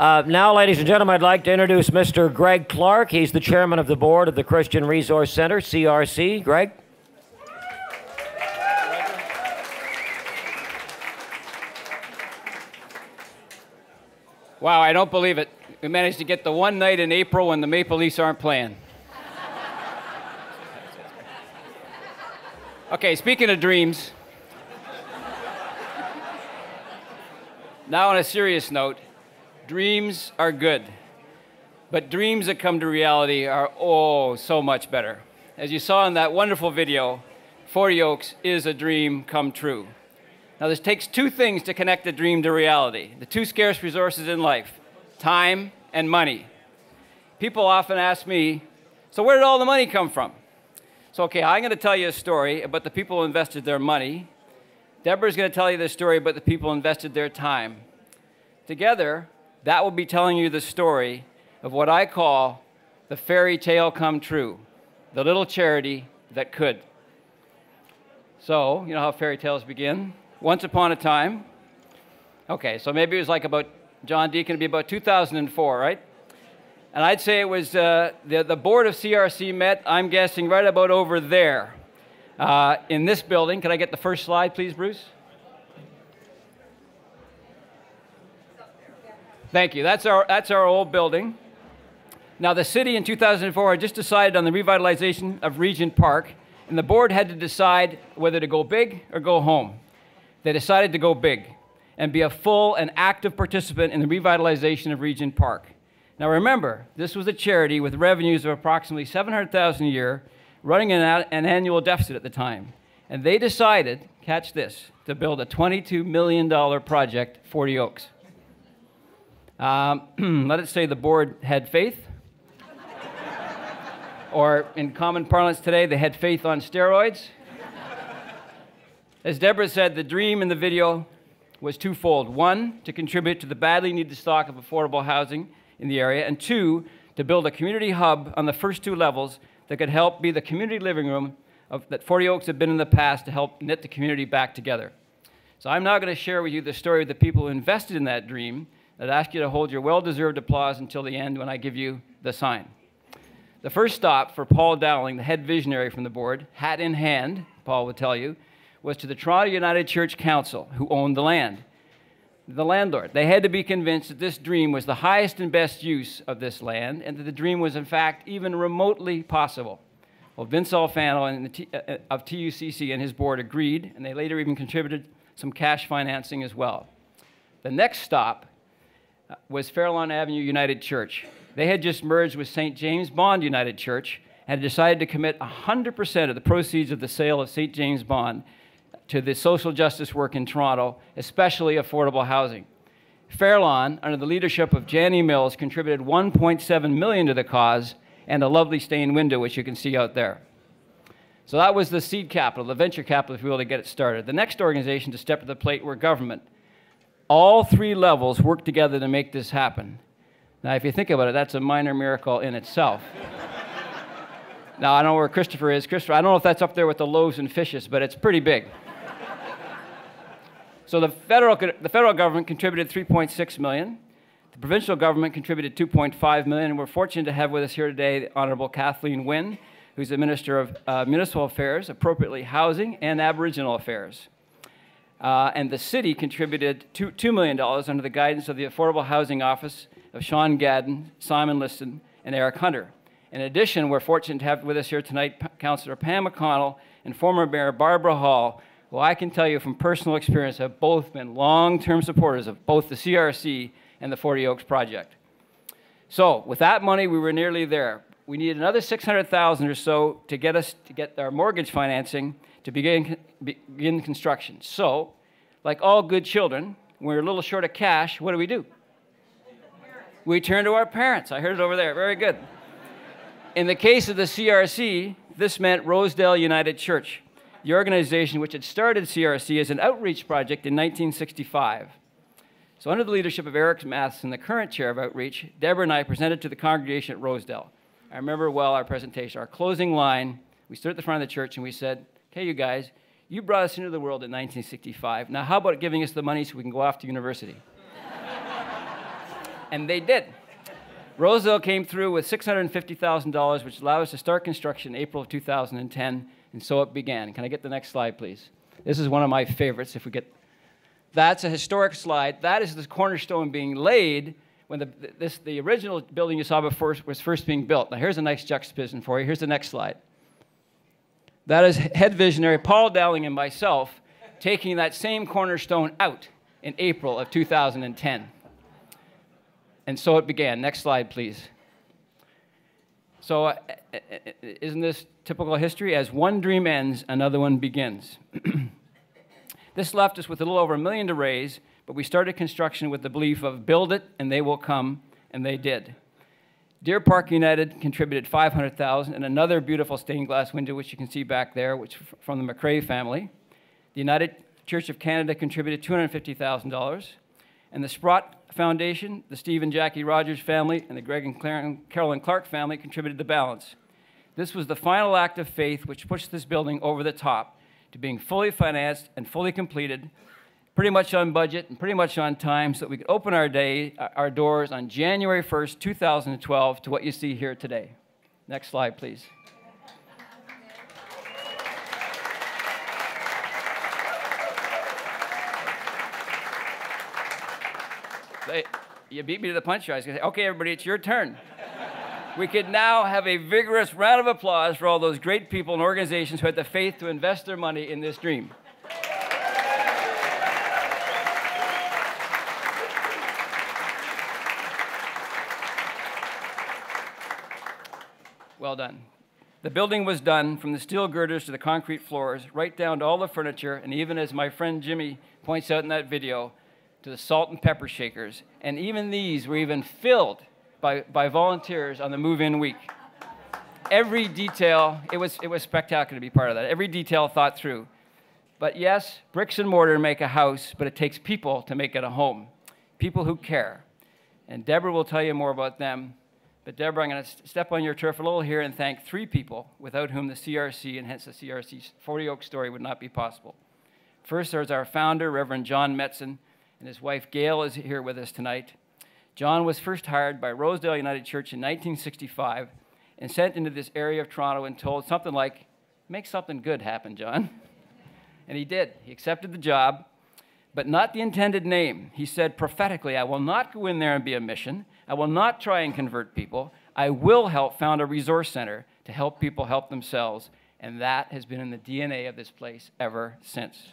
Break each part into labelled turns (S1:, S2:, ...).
S1: Now, ladies and gentlemen, I'd like to introduce Mr. Greig Clark. He's the chairman of the board of the Christian Resource Center, CRC. Greg?
S2: Wow, I don't believe it. We managed to get the one night in April when the Maple Leafs aren't playing. Okay, speaking of dreams, now on a serious note, dreams are good, but dreams that come to reality are, oh, so much better. As you saw in that wonderful video, 40 Oaks is a dream come true. Now, this takes two things to connect a dream to reality, the two scarce resources in life, time and money. People often ask me, so where did all the money come from? So, okay, I'm going to tell you a story about the people who invested their money. Deborah's going to tell you the story about the people who invested their time. Together, that will be telling you the story of what I call the fairy tale come true, the little charity that could. So, you know how fairy tales begin? Once upon a time. Okay, so maybe it was like about, John Deacon, it'd be about 2004, right? And I'd say it was the board of CRC met, I'm guessing, right about over there in this building. Can I get the first slide, please, Bruce? Thank you. That's our old building. Now, the city in 2004 had just decided on the revitalization of Regent Park, and the board had to decide whether to go big or go home. They decided to go big and be a full and active participant in the revitalization of Regent Park. Now remember, this was a charity with revenues of approximately $700,000 a year, running an annual deficit at the time. And they decided, catch this, to build a $22 million project, 40 Oaks. Let us say the board had faith, or in common parlance today, they had faith on steroids. As Deborah said, the dream in the video was twofold. One, to contribute to the badly needed stock of affordable housing in the area, and two, to build a community hub on the first two levels that could help be the community living room that 40 Oaks had been in the past to help knit the community back together. So I'm now going to share with you the story of the people who invested in that dream. I'd ask you to hold your well-deserved applause until the end when I give you the sign. The first stop for Paul Dowling, the head visionary from the board, hat in hand, Paul will tell you, was to the Toronto United Church Council, who owned the land. The landlord. They had to be convinced that this dream was the highest and best use of this land, and that the dream was, in fact, even remotely possible. Well, Vince Alfano of TUCC and his board agreed, and they later even contributed some cash financing as well. The next stop was Fairlawn Avenue United Church. They had just merged with St. James Bond United Church and had decided to commit 100% of the proceeds of the sale of St. James Bond to the social justice work in Toronto, especially affordable housing. Fairlawn, under the leadership of Janie Mills, contributed $1.7 million to the cause and a lovely stained window, which you can see out there. So that was the seed capital, the venture capital, if you will, to get it started. The next organization to step to the plate were government. All three levels worked together to make this happen. Now, if you think about it, that's a minor miracle in itself. Now, I don't know where Christopher is. Christopher, I don't know if that's up there with the loaves and fishes, but it's pretty big. So the federal government contributed $3.6 million. The provincial government contributed $2.5 million. And we're fortunate to have with us here today the Honorable Kathleen Wynne, who's the Minister of Municipal Affairs, appropriately Housing, and Aboriginal Affairs. And the city contributed $2 million under the guidance of the Affordable Housing Office of Sean Gadden, Simon Liston, and Eric Hunter. In addition, we're fortunate to have with us here tonight Councillor Pam McConnell and former Mayor Barbara Hall, who I can tell you from personal experience have both been long-term supporters of both the CRC and the 40 Oaks project. So with that money, we were nearly there. We needed another $600,000 or so to get our mortgage financing to begin construction. So, like all good children, when we're a little short of cash, what do? We turn to our parents. I heard it over there. Very good. In the case of the CRC, this meant Rosedale United Church, the organization which had started CRC as an outreach project in 1965. So under the leadership of Eric Matheson, the current chair of outreach, Deborah and I presented to the congregation at Rosedale. I remember well our presentation, our closing line. We stood at the front of the church and we said, okay, you guys, you brought us into the world in 1965. Now how about giving us the money so we can go off to university? And they did. Rosedale came through with $650,000, which allowed us to start construction in April of 2010, and so it began. Can I get the next slide, please? This is one of my favorites. If we get, that's a historic slide. That is the cornerstone being laid when the original building you saw before was first being built. Now here's a nice juxtaposition for you. Here's the next slide. That is head visionary Paul Dowling and myself taking that same cornerstone out in April of 2010. And so it began. Next slide, please. So isn't this typical history? As one dream ends, another one begins. This left us with a little over $1 million to raise, but we started construction with the belief of build it and they will come, and they did. Deer Park United contributed $500,000 and another beautiful stained glass window, which you can see back there, which from the McRae family. The United Church of Canada contributed $250,000. And the Sprott Foundation, the Steve and Jackie Rogers family, and the Greig and Carolyn Clark family contributed the balance. This was the final act of faith which pushed this building over the top to being fully financed and fully completed, pretty much on budget and pretty much on time, so that we could open our doors on January 1st, 2012 to what you see here today. Next slide, please. You beat me to the punch. I was going to say, okay, everybody, it's your turn. We could now have a vigorous round of applause for all those great people and organizations who had the faith to invest their money in this dream. Well done. The building was done from the steel girders to the concrete floors, right down to all the furniture, and even as my friend Jimmy points out in that video, to the salt and pepper shakers. And even these were even filled by volunteers on the move-in week. Every detail, it was spectacular to be part of that. Every detail thought through. But yes, bricks and mortar make a house, but it takes people to make it a home. People who care. And Deborah will tell you more about them. But Deborah, I'm going to step on your turf a little here and thank 3 people without whom the CRC, and hence the CRC's 40 Oak story, would not be possible. First, there's our founder, Reverend John Metzen, and his wife Gail is here with us tonight. John was first hired by Rosedale United Church in 1965 and sent into this area of Toronto and told something like, make something good happen, John. And he did. He accepted the job, but not the intended name. He said prophetically, I will not go in there and be a mission. I will not try and convert people. I will help found a resource center to help people help themselves. And that has been in the DNA of this place ever since.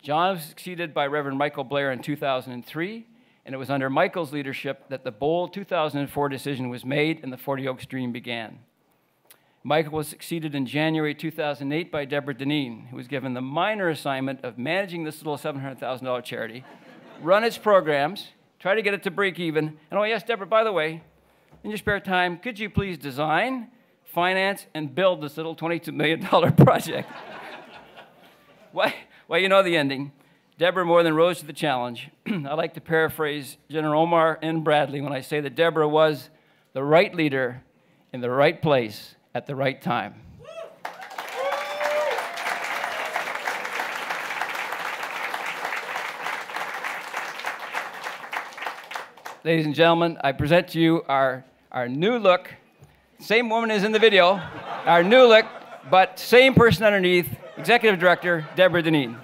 S2: John was succeeded by Reverend Michael Blair in 2003, and it was under Michael's leadership that the bold 2004 decision was made and the 40 Oaks dream began. Michael was succeeded in January 2008 by Deborah Deneen, who was given the minor assignment of managing this little $700,000 charity, run its programs, try to get it to break even, and oh yes, Deborah, by the way, in your spare time, could you please design, finance, and build this little $22 million project? Well, you know the ending. Deborah more than rose to the challenge. I like to paraphrase General Omar N. Bradley when I say that Deborah was the right leader in the right place at the right time. Ladies and gentlemen, I present to you our new look. Same woman as in the video. Our new look, but same person underneath. Executive Director, Deborah Deneen.